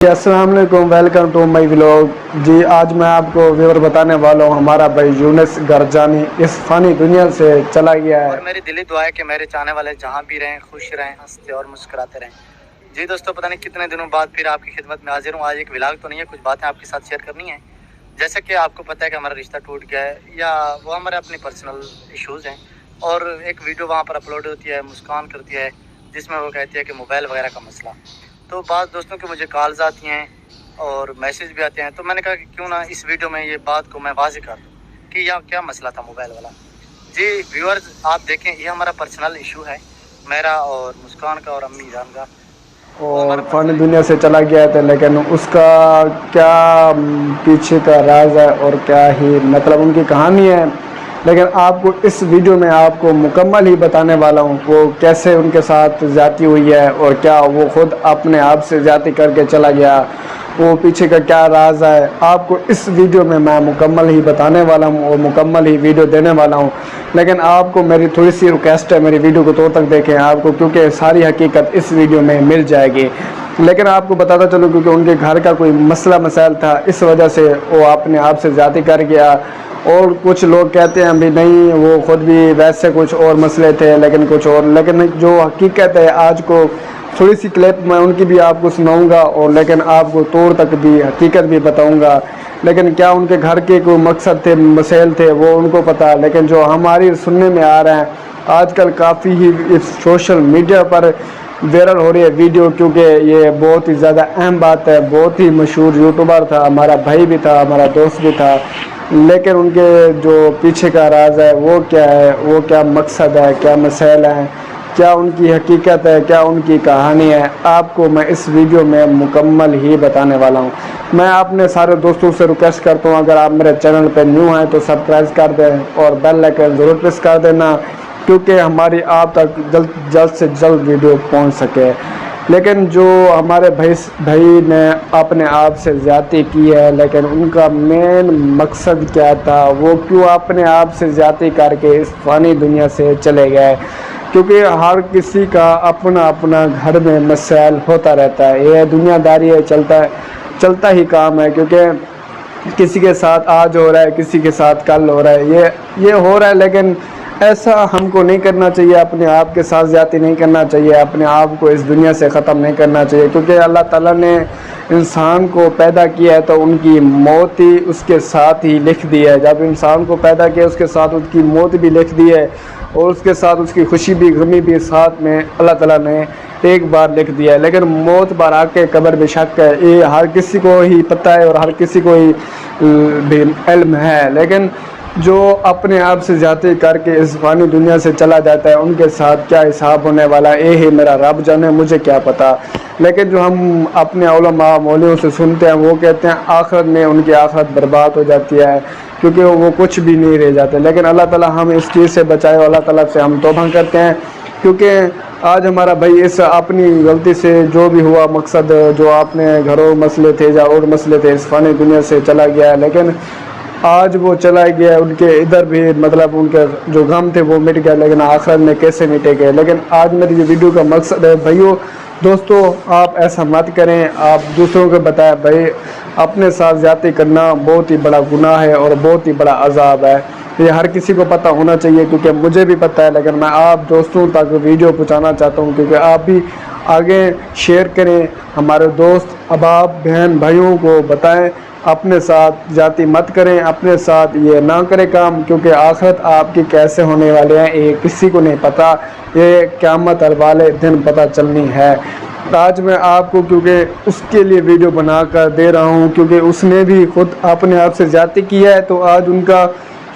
السلام علیکم، welcome to my vlog. جی آج میں آپ کو ویور بتانے والا ہوں ہمارا بھائی یونس گرجانی اس فانی دنیا سے چلا گیا ہے۔ اور میری دلی دعا ہے کہ میرے چاہنے والے جہاں بھی رہیں خوش رہیں، ہنستے اور مسکراتے رہیں۔ جی دوستو، پتہ نہیں کتنے دنوں بعد پھر آپ کی خدمت میں حاضر ہوں۔ آج ایک ولاگ تو نہیں ہے، کچھ باتیں آپ کے ساتھ شیئر کرنی ہے۔ جیسے کہ آپ کو پتہ ہے کہ ہمارا رشتہ ٹوٹ گیا ہے، یا وہ ہمارے اپنے پرسنل ایشوز ہیں، اور ایک ویڈیو وہاں پر اپلوڈ ہوتی ہے، مسکان کرتی ہے، جس میں وہ کہتی ہے کہ موبائل وغیرہ کا مسئلہ۔ تو بعض دوستوں کے مجھے کالز آتی ہیں اور میسیج بھی آتے ہیں، تو میں نے کہا کہ کیوں نہ اس ویڈیو میں یہ بات کو میں واضح کر دوں کہ یہ کیا مسئلہ تھا موبائل والا۔ جی ویورز، آپ دیکھیں، یہ ہمارا پرسنل ایشو ہے، میرا اور مسکان کا اور امی جان کا، اور فانی دنیا سے چلا گیا تھا، لیکن اس کا کیا پیچھے کا راز ہے اور کیا ہی مطلب ان کی کہانی ہے، لیکن آپ کو اس ویڈیو میں آپ کو مکمل ہی بتانے والا ہوں وہ کیسے ان کے ساتھ زیادتی ہوئی ہے، اور کیا وہ خود اپنے آپ سے زیادتی کر کے چلا گیا، وہ پیچھے کا کیا راز ہے، آپ کو اس ویڈیو میں مکمل ہی بتانے والا ہوں اور مکمل ہی ویڈیو دینے والا ہوں۔ لیکن آپ کو میری تھوڑی سی ریکویسٹ ہے، میری ویڈیو کو تک دیکھیں آپ کو، کیونکہ ساری حقیقت اس ویڈیو میں مل جائے گی۔ لیکن آپ کو بتاتا چلوں کیونکہ ان کے گھر کا کوئی مسئلہ مسائل تھا، اس وجہ سے وہ اپنے آپ سے زیادتی کر گیا، اور کچھ لوگ کہتے ہیں بھی نہیں وہ خود بھی ویسے کچھ اور مسئلے تھے، لیکن کچھ اور، لیکن جو حقیقت ہے آج کو تھوڑی سی کلپ میں ان کی بھی آپ کو سناؤں گا، اور لیکن آپ کو طور تک بھی حقیقت بھی بتاؤں گا۔ لیکن کیا ان کے گھر کے کوئی مقصد تھے، مسائل تھے، وہ ان کو پتہ، لیکن جو ہماری سننے میں آ رہے ہیں آج کل کافی ہی اس سوشل میڈیا پر وائرل ہو رہی ہے ویڈیو، کیونکہ یہ بہت ہی زیادہ اہم بات ہے۔ بہت ہی مشہور یوٹیوبر تھا، ہمارا بھائی بھی تھا، ہمارا دوست بھی تھا، لیکن ان کے جو پیچھے کا راز ہے وہ کیا ہے، وہ کیا مقصد ہے، کیا مسائل ہیں، کیا ان کی حقیقت ہے، کیا ان کی کہانی ہے، آپ کو میں اس ویڈیو میں مکمل ہی بتانے والا ہوں۔ میں اپنے سارے دوستوں سے ریکویسٹ کرتا ہوں اگر آپ میرے چینل پہ نیو ہیں تو سبسکرائب کر دیں اور بیل آئیکن ضرور پریس کر دینا، کیونکہ ہماری آپ تک جلد سے جلد ویڈیو پہنچ سکے۔ لیکن جو ہمارے بھائی نے اپنے آپ سے زیادتی کی ہے، لیکن ان کا مین مقصد کیا تھا، وہ کیوں اپنے آپ سے زیادتی کر کے اس فانی دنیا سے چلے گئے، کیونکہ ہر کسی کا اپنا اپنا گھر میں مسائل ہوتا رہتا ہے، یہ دنیا داری ہے، چلتا ہی کام ہے، کیونکہ کسی کے ساتھ آج ہو رہا ہے، کسی کے ساتھ کل ہو رہا ہے، یہ ہو رہا ہے، لیکن ایسا ہم کو نہیں کرنا چاہیے، اپنے آپ کے ساتھ زیادتی نہیں کرنا چاہیے، اپنے آپ کو اس دنیا سے ختم نہیں کرنا چاہیے، کیونکہ اللہ تعالیٰ نے انسان کو پیدا کیا ہے تو ان کی موت ہی اس کے ساتھ ہی لکھ دی ہے۔ جب انسان کو پیدا کیا اس کے ساتھ اس کی موت بھی لکھ دی ہے، اور اس کے ساتھ اس کی خوشی بھی غمی بھی ساتھ میں اللہ تعالیٰ نے ایک بار لکھ دیا ہے۔ لیکن موت بار آ کے قبر بے شک ہے، یہ ہر کسی کو ہی پتہ ہے اور ہر کسی کو ہی بھی علم ہے، لیکن جو اپنے آپ سے زیادتی کر کے اس فانی دنیا سے چلا جاتا ہے ان کے ساتھ کیا حساب ہونے والا ہے، ہی میرا رب جانے، مجھے کیا پتہ۔ لیکن جو ہم اپنے علماء مولیوں سے سنتے ہیں وہ کہتے ہیں آخرت میں ان کی آخرت برباد ہو جاتی ہے، کیونکہ وہ کچھ بھی نہیں رہ جاتے۔ لیکن اللہ تعالیٰ ہم اس چیز سے بچائے، اللہ تعالیٰ سے ہم توبہ کرتے ہیں، کیونکہ آج ہمارا بھائی اس اپنی غلطی سے جو بھی ہوا، مقصد جو آپ نے گھروں مسئلے تھے یا اور مسئلے تھے، اس فانی دنیا سے چلا گیا ہے، لیکن آج وہ چلا گیا، ان کے ادھر بھی مطلب ان کے جو غم تھے وہ مٹ گئے، لیکن آخرت میں کیسے مٹے گئے۔ لیکن آج میری یہ ویڈیو کا مقصد ہے بھائیو، دوستو، آپ ایسا مت کریں، آپ دوسروں کو بتائیں بھائی اپنے ساتھ زیادتی کرنا بہت ہی بڑا گناہ ہے اور بہت ہی بڑا عذاب ہے، یہ ہر کسی کو پتہ ہونا چاہیے، کیونکہ مجھے بھی پتہ ہے، لیکن میں آپ دوستوں تک ویڈیو پہنچانا چاہتا ہوں، کیونکہ آپ بھی آگے شیئر کریں، ہمارے دوست احباب بہن بھائیوں کو بتائیں اپنے ساتھ زیادتی مت کریں، اپنے ساتھ یہ نہ کریں کام، کیونکہ آخرت آپ کی کیسے ہونے والے ہیں یہ کسی کو نہیں پتہ، یہ قیامت والے دن پتہ چلنی ہے۔ آج میں آپ کو کیونکہ اس کے لیے ویڈیو بنا کر دے رہا ہوں، کیونکہ اس نے بھی خود اپنے آپ سے زیادتی کی ہے، تو آج ان کا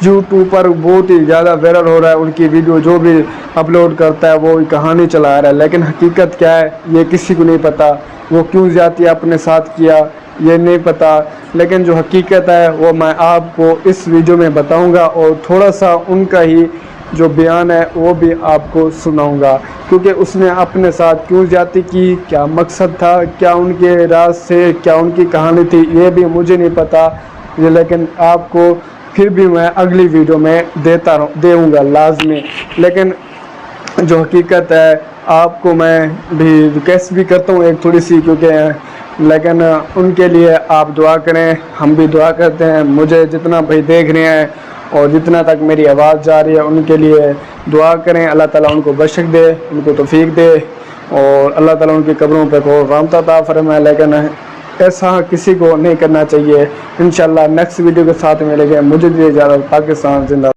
یوٹیوب پر بہت ہی زیادہ وائرل ہو رہا ہے، ان کی ویڈیو جو بھی اپلوڈ کرتا ہے وہ کہانی چلا رہا ہے، لیکن حقیقت کیا ہے یہ کسی کو نہیں پتہ، وہ کیوں زیادتی اپنے ساتھ کیا یہ نہیں پتہ، لیکن جو حقیقت ہے وہ میں آپ کو اس ویڈیو میں بتاؤں گا، اور تھوڑا سا ان کا ہی جو بیان ہے وہ بھی آپ کو سناؤں گا، کیونکہ اس نے اپنے ساتھ کیوں زیادتی کی، کیا مقصد تھا، کیا ان کے راز سے، کیا ان کی کہانی تھی، یہ بھی مجھے نہیں پتہ، لیکن آپ کو پھر بھی میں اگلی ویڈیو میں دوں گا لازمی۔ لیکن جو حقیقت ہے آپ کو میں بھی ریکویسٹ بھی کرتا ہوں ایک تھوڑی سی، کیونکہ لیکن ان کے لیے آپ دعا کریں, ہم بھی دعا کرتے ہیں. مجھے جتنا بھائی دیکھ رہے ہیں اور جتنا تک میری آواز جا رہی ہے ان کے لیے دعا کریں. اللہ تعالیٰ ان کو بخشش دے, ان کو توفیق دے, اور اللہ تعالیٰ ان کی قبروں پہ کو رحمت عطا فرمائے. لیکن ایسا کسی کو نہیں کرنا چاہیے. انشاءاللہ نیکسٹ ویڈیو کے ساتھ ملیں گے. مجھے دیجیے اجازت. پاکستان زندہ.